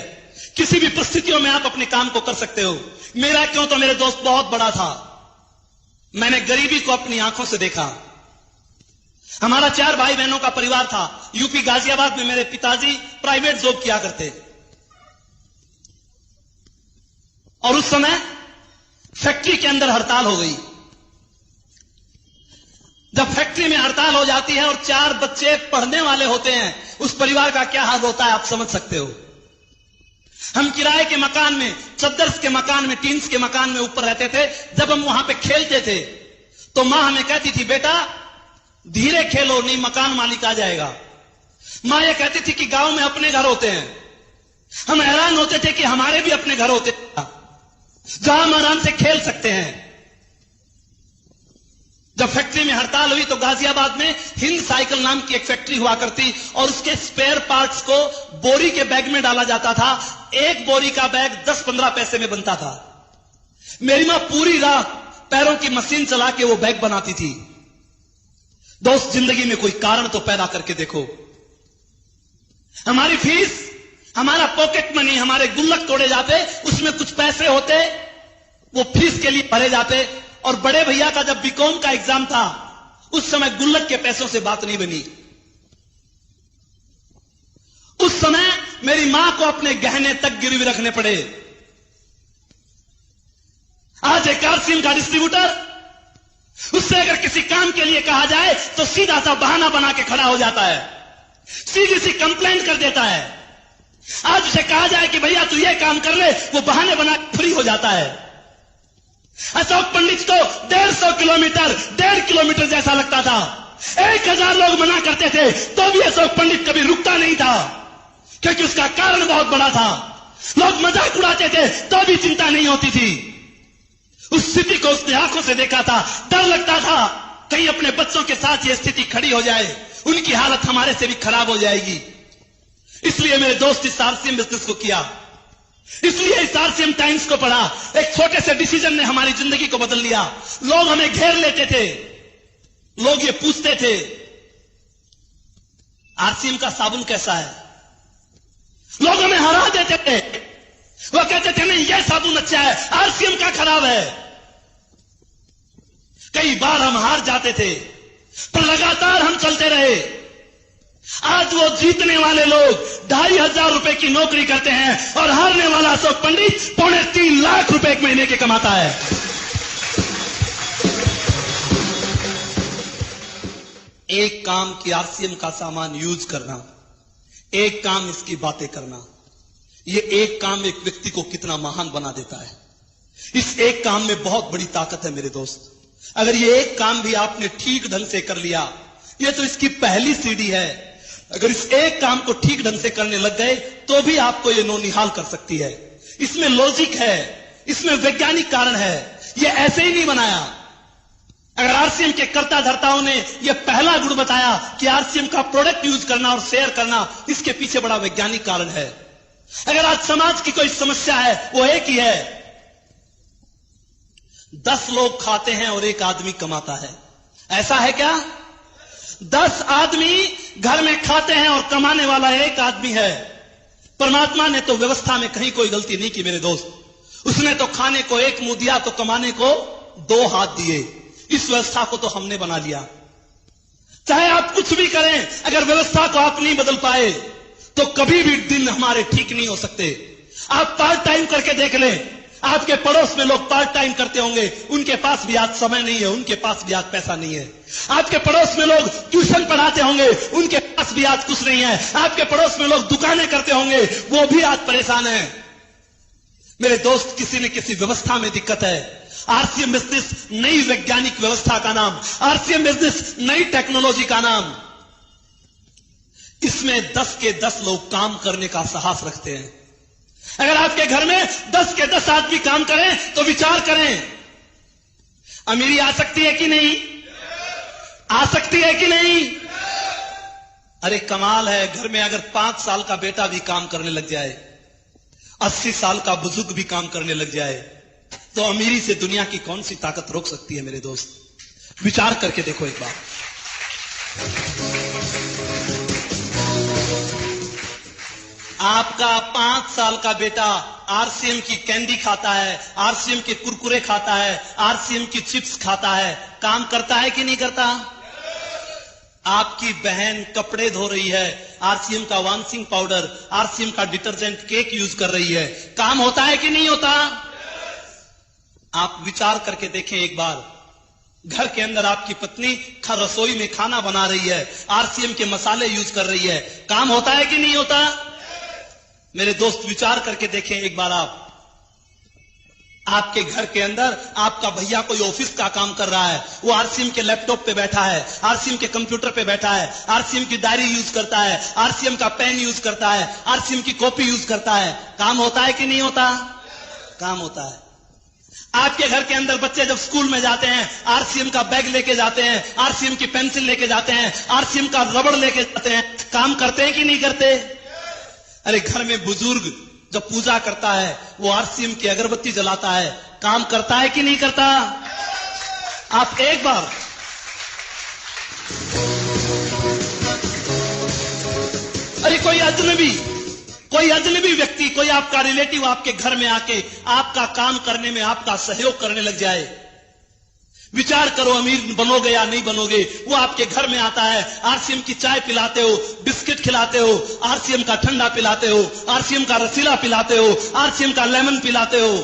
किसी भी परिस्थितियों में आप अपने काम को कर सकते हो। मेरा क्यों तो मेरे दोस्त बहुत बड़ा था। मैंने गरीबी को अपनी आंखों से देखा। हमारा 4 भाई बहनों का परिवार था। यूपी गाजियाबाद में मेरे पिताजी प्राइवेट जॉब किया करते, और उस समय फैक्ट्री के अंदर हड़ताल हो गई। जब फैक्ट्री में हड़ताल हो जाती है और 4 बच्चे पढ़ने वाले होते हैं, उस परिवार का क्या हाल होता है आप समझ सकते हो। हम किराए के मकान में, चद्दर के मकान में, टीन्स के मकान में ऊपर रहते थे। जब हम वहां पे खेलते थे तो मां हमें कहती थी बेटा धीरे खेलो, नहीं मकान मालिक आ जाएगा। मां ये कहती थी कि गांव में अपने घर होते हैं। हम हैरान होते थे कि हमारे भी अपने घर होते हैं जहां हम आराम से खेल सकते हैं। जब फैक्ट्री में हड़ताल हुई तो गाजियाबाद में हिंद साइकिल नाम की एक फैक्ट्री हुआ करती, और उसके स्पेयर पार्ट्स को बोरी के बैग में डाला जाता था। एक बोरी का बैग 10-15 पैसे में बनता था। मेरी मां पूरी रात पैरों की मशीन चला के वो बैग बनाती थी। दोस्त जिंदगी में कोई कारण तो पैदा करके देखो। हमारी फीस, हमारा पॉकेट मनी, हमारे गुल्लक तोड़े जाते, उसमें कुछ पैसे होते, वो फीस के लिए भरे जाते। और बड़े भैया का जब बीकॉम का एग्जाम था, उस समय गुल्लक के पैसों से बात नहीं बनी। उस समय मेरी मां को अपने गहने तक गिरवी रखने पड़े। आज एक आरसीएम का डिस्ट्रीब्यूटर, उससे अगर किसी काम के लिए कहा जाए तो सीधा सा बहाना बना के खड़ा हो जाता है, सीधी सी कंप्लेंट कर देता है। आज उसे कहा जाए कि भैया तू ये काम कर ले, वो बहाने बना के फ्री हो जाता है। अशोक पंडित को 1.5 किलोमीटर जैसा लगता था। 1000 लोग मना करते थे तो भी अशोक पंडित कभी रुकता नहीं था, क्योंकि उसका कारण बहुत बड़ा था। लोग मजाक उड़ाते थे तो भी चिंता नहीं होती थी। उस स्थिति को उसने आंखों से देखा था। डर लगता था कहीं अपने बच्चों के साथ ये स्थिति खड़ी हो जाए, उनकी हालत हमारे से भी खराब हो जाएगी। इसलिए मेरे दोस्त इस आरसीएम बिजनेस को किया। इसलिए इस आरसीएम टाइम्स को पढ़ा। एक छोटे से डिसीजन ने हमारी जिंदगी को बदल दिया। लोग हमें घेर लेते थे, लोग ये पूछते थे आरसीएम का साबुन कैसा है। लोग हमें हरा देते थे, वो कहते थे नहीं ये साबुन अच्छा है, आरसीएम का खराब है। कई बार हम हार जाते थे, पर लगातार हम चलते रहे। आज वो जीतने वाले लोग 2,500 रुपए की नौकरी करते हैं और हारने वाला अशोक पंडित 3.25 लाख रुपए एक महीने के कमाता है। एक काम की आरसीएम का सामान यूज करना, एक काम इसकी बातें करना, ये एक काम एक व्यक्ति को कितना महान बना देता है। इस एक काम में बहुत बड़ी ताकत है मेरे दोस्त। अगर ये एक काम भी आपने ठीक ढंग से कर लिया, ये तो इसकी पहली सीढ़ी है। अगर इस एक काम को ठीक ढंग से करने लग गए तो भी आपको ये नौनिहाल कर सकती है। इसमें लॉजिक है, इसमें वैज्ञानिक कारण है, ये ऐसे ही नहीं बनाया। अगर आरसीएम के कर्ता धर्ताओं ने यह पहला गुण बताया कि आरसीएम का प्रोडक्ट यूज करना और शेयर करना, इसके पीछे बड़ा वैज्ञानिक कारण है। अगर आज समाज की कोई समस्या है, वो एक ही है, 10 लोग खाते हैं और एक आदमी कमाता है। ऐसा है क्या? 10 आदमी घर में खाते हैं और कमाने वाला एक आदमी है। परमात्मा ने तो व्यवस्था में कहीं कोई गलती नहीं की मेरे दोस्त। उसने तो खाने को एक मुंह दिया तो कमाने को 2 हाथ दिए। इस व्यवस्था को तो हमने बना लिया। चाहे आप कुछ भी करें, अगर व्यवस्था को आप नहीं बदल पाए तो कभी भी दिन हमारे ठीक नहीं हो सकते। आप पार्ट टाइम करके देख लें, आपके पड़ोस में लोग पार्ट टाइम करते होंगे, उनके पास भी आज समय नहीं है, उनके पास भी आज पैसा नहीं है। आपके पड़ोस में लोग ट्यूशन पढ़ाते होंगे, उनके पास भी आज कुछ नहीं है। आपके पड़ोस में लोग दुकानें करते होंगे, वो भी आज परेशान है। मेरे दोस्त, किसी न किसी व्यवस्था में दिक्कत है। आरसीएम बिजनेस नई वैज्ञानिक व्यवस्था का नाम, आरसीएम बिजनेस नई टेक्नोलॉजी का नाम। इसमें 10 के 10 लोग काम करने का साहस रखते हैं। अगर आपके घर में 10 के 10 आदमी काम करें तो विचार करें, अमीरी आ सकती है कि नहीं? आ सकती है कि नहीं? अरे कमाल है, घर में अगर 5 साल का बेटा भी काम करने लग जाए, 80 साल का बुजुर्ग भी काम करने लग जाए, तो अमीरी से दुनिया की कौन सी ताकत रोक सकती है मेरे दोस्त? विचार करके देखो एक बार। आपका 5 साल का बेटा आरसीएम की कैंडी खाता है, आरसीएम के कुरकुरे खाता है, आरसीएम की चिप्स खाता है, काम करता है कि नहीं करता? आपकी बहन कपड़े धो रही है, आरसीएम का वॉशिंग पाउडर, आरसीएम का डिटर्जेंट केक यूज कर रही है, काम होता है कि नहीं होता? आप विचार करके देखें एक बार। घर के अंदर आपकी पत्नी रसोई में खाना बना रही है, आरसीएम के मसाले यूज कर रही है, काम होता है कि नहीं होता? मेरे दोस्त विचार करके देखें एक बार। आपके घर के अंदर आपका भैया कोई ऑफिस का काम कर रहा है, वो आरसीएम के लैपटॉप पे बैठा है, आरसीएम के कंप्यूटर पे बैठा है, आरसीएम की डायरी यूज करता है, आरसीएम का पेन यूज करता है, आरसीएम की कॉपी यूज करता है, काम होता है कि नहीं होता? काम होता है। आपके घर के अंदर बच्चे जब स्कूल में जाते हैं, आरसीएम का बैग लेके जाते हैं, आरसीएम की पेंसिल लेके जाते हैं, आरसीएम का रबड़ लेके जाते हैं, काम करते हैं कि नहीं करते? अरे घर में बुजुर्ग जब पूजा करता है, वो आरसीएम की अगरबत्ती जलाता है, काम करता है कि नहीं करता? आप एक बार अरे कोई अजनबी व्यक्ति, कोई आपका रिलेटिव आपके घर में आके आपका काम करने में आपका सहयोग करने लग जाए, विचार करो अमीर बनोगे या नहीं बनोगे। वो आपके घर में आता है, आरसीएम की चाय पिलाते हो, बिस्किट खिलाते हो, आरसीएम का ठंडा पिलाते हो, आरसीएम का रसीला पिलाते हो, आरसीएम का लेमन पिलाते हो,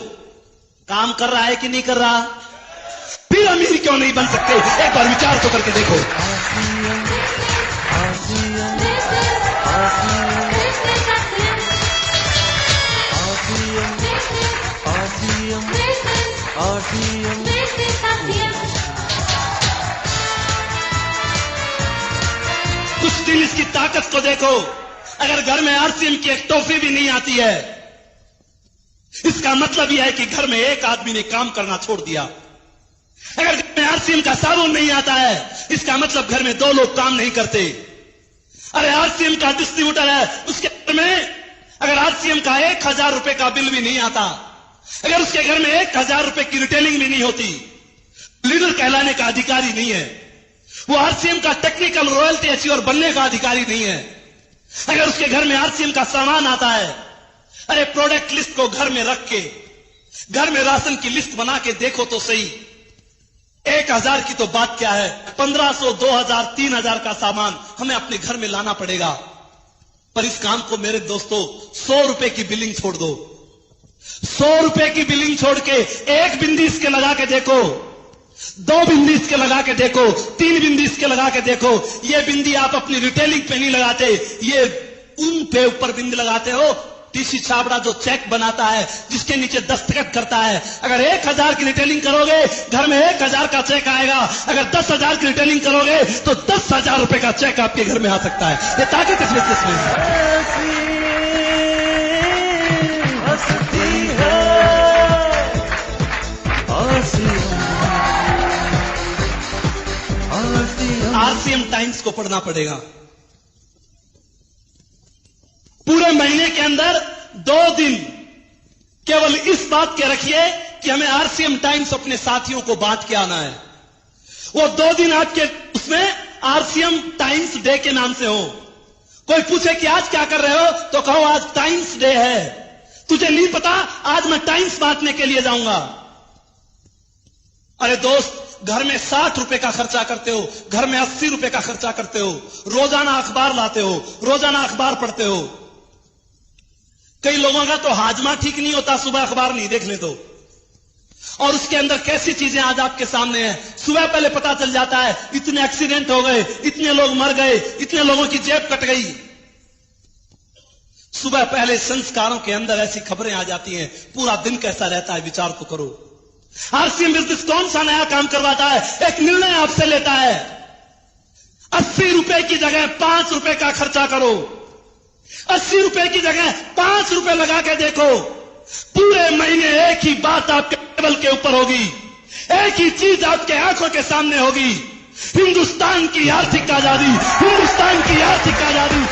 काम कर रहा है कि नहीं कर रहा? फिर अमीर क्यों नहीं बन सकते? एक बार विचार तो करके देखो। कुछ दिन इसकी ताकत को देखो। अगर घर में आरसीएम की एक टॉफी भी नहीं आती है, इसका मतलब यह है कि घर में एक आदमी ने काम करना छोड़ दिया। अगर घर में आरसीएम का साबुन नहीं आता है, इसका मतलब घर में 2 लोग काम नहीं करते। अरे आरसीएम का डिस्ट्रीब्यूटर है, उसके घर में अगर आरसीएम का 1000 रुपए का बिल भी नहीं आता, अगर उसके घर में 1000 रुपए की रिटेलिंग भी नहीं होती, लीडर कहलाने का अधिकारी नहीं है, वो आरसीएम का टेक्निकल रॉयल्टी अचीवर बनने का अधिकारी नहीं है। अगर उसके घर में आरसीएम का सामान आता है, अरे प्रोडक्ट लिस्ट को घर में रख के, घर में राशन की लिस्ट बना के देखो तो सही, 1000 की तो बात क्या है, 1500, 2000, 3000 का सामान हमें अपने घर में लाना पड़ेगा। पर इस काम को मेरे दोस्तों 100 रुपए की बिलिंग छोड़ दो, 100 रुपए की बिलिंग छोड़ के 1 बिंदी इसके लगा के देखो, 2 बिंदी इसके लगा के देखो, 3 बिंदी इसके लगा के देखो। ये बिंदी आप अपनी रिटेलिंग पे नहीं लगाते, ये उन पे ऊपर बिंदी लगाते हो। टीसी छाबड़ा जो चेक बनाता है, जिसके नीचे दस्तखत करता है, अगर 1000 की रिटेलिंग करोगे घर में 1000 का चेक आएगा, अगर 10,000 की रिटेलिंग करोगे तो 10,000 रुपए का चेक आपके घर में आ सकता है। ये ताकत इस बिजनेस में हंसती है आरसीएम टाइम्स को पढ़ना पड़ेगा। पूरे महीने के अंदर 2 दिन केवल इस बात के रखिए कि हमें आरसीएम टाइम्स अपने साथियों को बांट के आना है। वो 2 दिन आपके उसमें आरसीएम टाइम्स डे के नाम से हो। कोई पूछे कि आज क्या कर रहे हो तो कहो आज टाइम्स डे है। तुझे नहीं पता आज मैं टाइम्स बांटने के लिए जाऊंगा। अरे दोस्त, घर में 60 रुपए का खर्चा करते हो, घर में 80 रुपए का खर्चा करते हो, रोजाना अखबार लाते हो, रोजाना अखबार पढ़ते हो। कई लोगों का तो हाजमा ठीक नहीं होता सुबह अखबार नहीं देखने तो, और उसके अंदर कैसी चीजें आज आपके सामने हैं। सुबह पहले पता चल जाता है इतने एक्सीडेंट हो गए, इतने लोग मर गए, इतने लोगों की जेब कट गई। सुबह पहले संस्कारों के अंदर ऐसी खबरें आ जाती हैं, पूरा दिन कैसा रहता है विचार तो करो। आरसीएम बिजनेस कौन सा नया काम करवाता है? एक निर्णय आपसे लेता है, 80 रुपए की जगह 5 रुपए का खर्चा करो, 80 रुपए की जगह 5 रुपए लगा के देखो। पूरे महीने एक ही बात आपके टेबल के ऊपर होगी, एक ही चीज आपके आंखों के सामने होगी, हिंदुस्तान की आर्थिक आजादी, हिंदुस्तान की आर्थिक आजादी।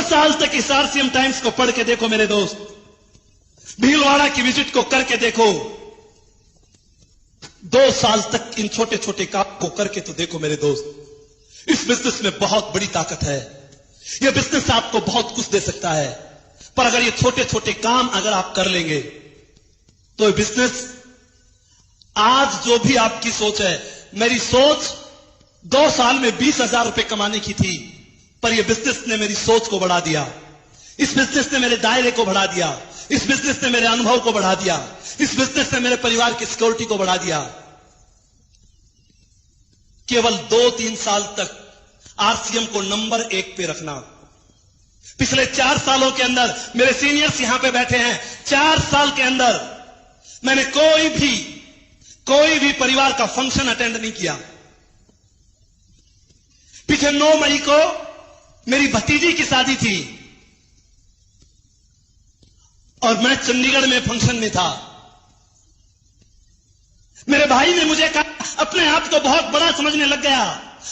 साल तक इस आरसीएम टाइम्स को पढ़ के देखो मेरे दोस्त, भीलवाड़ा की विजिट को करके देखो, 2 साल तक इन छोटे छोटे काम को करके तो देखो मेरे दोस्त। इस बिजनेस में बहुत बड़ी ताकत है, यह बिजनेस आपको बहुत कुछ दे सकता है। पर अगर ये छोटे छोटे काम अगर आप कर लेंगे तो ये बिजनेस, आज जो भी आपकी सोच है, मेरी सोच 2 साल में 20,000 रुपए कमाने की थी, पर यह बिजनेस ने मेरी सोच को बढ़ा दिया, इस बिजनेस ने मेरे दायरे को बढ़ा दिया, इस बिजनेस ने मेरे अनुभव को बढ़ा दिया, इस बिजनेस ने मेरे परिवार की सिक्योरिटी को बढ़ा दिया। केवल 2-3 साल तक आरसीएम को नंबर 1 पे रखना। पिछले 4 सालों के अंदर मेरे सीनियर्स यहां पे बैठे हैं, 4 साल के अंदर मैंने कोई भी परिवार का फंक्शन अटेंड नहीं किया। पीछे 9 मई को मेरी भतीजी की शादी थी और मैं चंडीगढ़ में फंक्शन में था। मेरे भाई ने मुझे कहा, अपने आप को बहुत बड़ा समझने लग गया,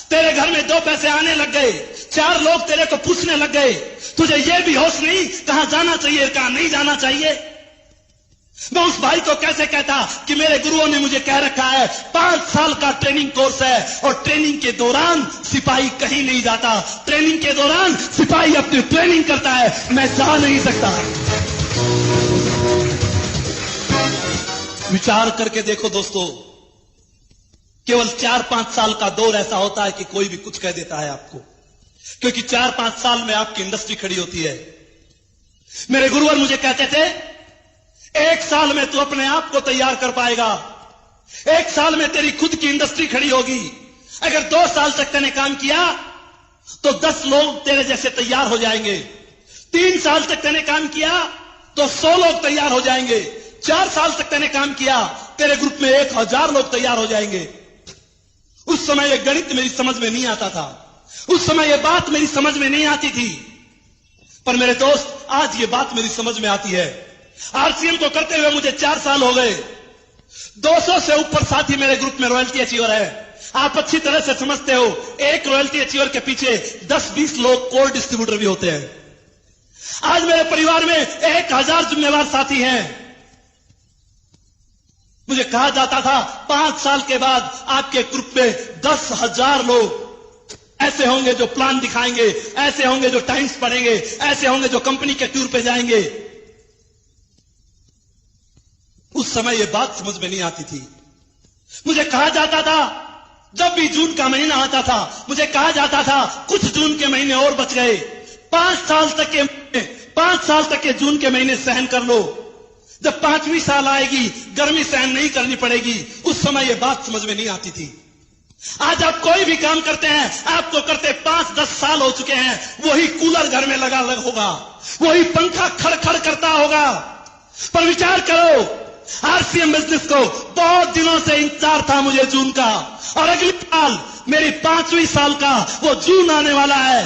तेरे घर में 2 पैसे आने लग गए, 4 लोग तेरे को पूछने लग गए, तुझे यह भी होश नहीं कहां जाना चाहिए कहां नहीं जाना चाहिए। मैं उस भाई को कैसे कहता कि मेरे गुरुओं ने मुझे कह रखा है 5 साल का ट्रेनिंग कोर्स है और ट्रेनिंग के दौरान सिपाही कहीं नहीं जाता, ट्रेनिंग के दौरान सिपाही अपनी ट्रेनिंग करता है, मैं जा नहीं सकता। विचार करके देखो दोस्तों, केवल 4-5 साल का दौर ऐसा होता है कि कोई भी कुछ कह देता है आपको, क्योंकि 4-5 साल में आपकी इंडस्ट्री खड़ी होती है। मेरे गुरुवर मुझे कहते थे 1 साल में तू अपने आप को तैयार कर पाएगा, 1 साल में तेरी खुद की इंडस्ट्री खड़ी होगी। अगर 2 साल तक तूने काम किया तो 10 लोग तेरे जैसे तैयार हो जाएंगे, 3 साल तक तूने काम किया तो 100 लोग तैयार हो जाएंगे, 4 साल तक तूने काम किया तेरे ग्रुप में 1000 लोग तैयार हो जाएंगे। उस समय यह गणित मेरी समझ में नहीं आता था, उस समय यह बात मेरी समझ में नहीं आती थी, पर मेरे दोस्त, आज ये बात मेरी समझ में आती है। आरसीएम को करते हुए मुझे 4 साल हो गए। 200 से ऊपर साथी मेरे ग्रुप में रॉयल्टी अचीवर है। आप अच्छी तरह से समझते हो, एक रॉयल्टी अचीवर के पीछे 10-20 लोग कोर डिस्ट्रीब्यूटर भी होते हैं। आज मेरे परिवार में 1000 जिम्मेवार साथी हैं। मुझे कहा जाता था 5 साल के बाद आपके ग्रुप में 10,000 लोग ऐसे होंगे जो प्लान दिखाएंगे, ऐसे होंगे जो टाइम्स पढ़ेंगे, ऐसे होंगे जो कंपनी के टूर पे जाएंगे। उस समय यह बात समझ में नहीं आती थी। मुझे कहा जाता था, जब भी जून का महीना आता था, मुझे कहा जाता था कुछ जून के महीने और बच गए, 5 साल तक के जून के महीने सहन कर लो, जब 5वीं साल आएगी गर्मी सहन नहीं करनी पड़ेगी। उस समय यह बात समझ में नहीं आती थी। आज आप कोई भी काम करते हैं, आपको करते 5-10 साल हो चुके हैं, वही कूलर घर में लगा होगा, वही पंखा खड़खड़ करता होगा। पर विचार करो, आरसीएम बिजनेस को बहुत दिनों से इंतजार था मुझे जून का, और अगली साल मेरी 5वीं साल का वो जून आने वाला है।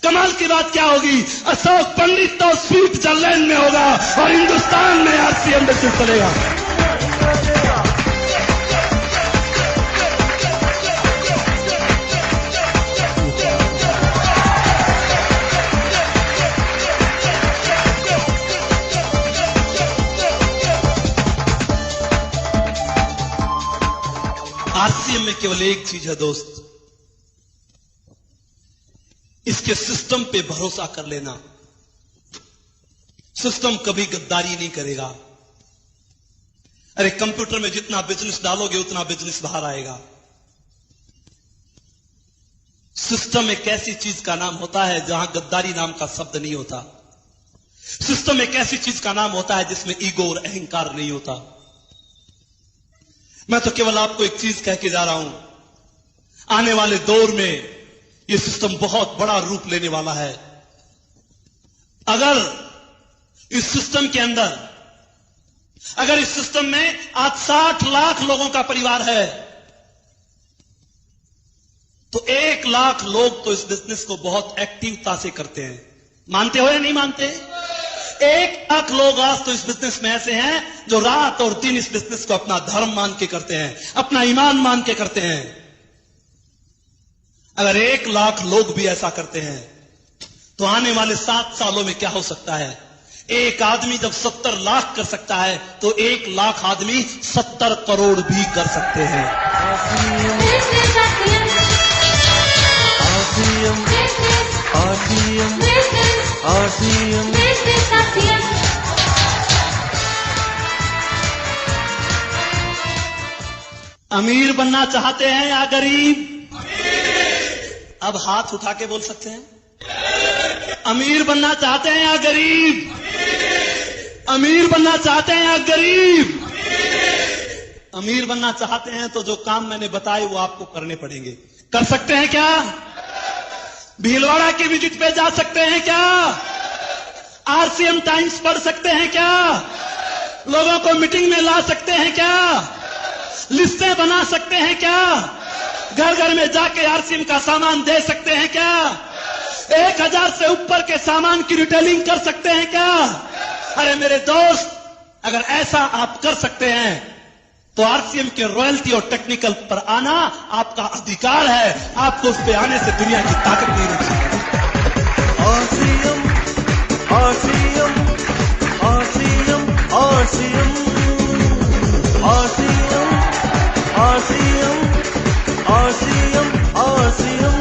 कमाल की बात क्या होगी, अशोक पंडित तो स्विट्जरलैंड में होगा और हिंदुस्तान में आरसीएम बिजनेस चलेगा। आरसीएम में केवल एक चीज है दोस्त, इसके सिस्टम पे भरोसा कर लेना। सिस्टम कभी गद्दारी नहीं करेगा। अरे कंप्यूटर में जितना बिजनेस डालोगे उतना बिजनेस बाहर आएगा। सिस्टम एक ऐसी चीज का नाम होता है जहां गद्दारी नाम का शब्द नहीं होता। सिस्टम एक ऐसी चीज का नाम होता है जिसमें ईगो और अहंकार नहीं होता। मैं तो केवल आपको एक चीज कह के जा रहा हूं, आने वाले दौर में यह सिस्टम बहुत बड़ा रूप लेने वाला है। अगर इस सिस्टम के अंदर, अगर इस सिस्टम में आज 60 लाख लोगों का परिवार है, तो 1 लाख लोग तो इस बिजनेस को बहुत एक्टिवता से करते हैं। मानते हो या नहीं मानते? 1 लाख लोग आज तो इस बिजनेस में ऐसे हैं जो रात और दिन इस बिजनेस को अपना धर्म मान के करते हैं, अपना ईमान मान के करते हैं। अगर 1 लाख लोग भी ऐसा करते हैं तो आने वाले 7 सालों में क्या हो सकता है? एक आदमी जब 70 लाख कर सकता है तो 1 लाख आदमी 70 करोड़ भी कर सकते हैं। अमीर बनना चाहते हैं या गरीब? अब हाथ उठा के बोल सकते हैं। अमीर बनना चाहते हैं या गरीब? अमीर बनना चाहते हैं या गरीब? अमीर बनना चाहते हैं तो जो काम मैंने बताए वो आपको करने पड़ेंगे। कर सकते हैं क्या? भीलवाड़ा की विजिट पे जा सकते हैं क्या? आरसीएम टाइम्स पढ़ सकते हैं क्या? लोगों को मीटिंग में ला सकते हैं क्या? लिस्टें बना सकते हैं क्या? घर घर में जाके आरसीएम का सामान दे सकते हैं क्या? 1000 से ऊपर के सामान की रिटेलिंग कर सकते हैं क्या? अरे मेरे दोस्त, अगर ऐसा आप कर सकते हैं तो आरसीएम के रॉयल्टी और टेक्निकल पर आना आपका अधिकार है। आपको उस पे आने से दुनिया की ताकत नहीं रुक सकती। RCM RCM RCM RCM RCM RCM RCM RCM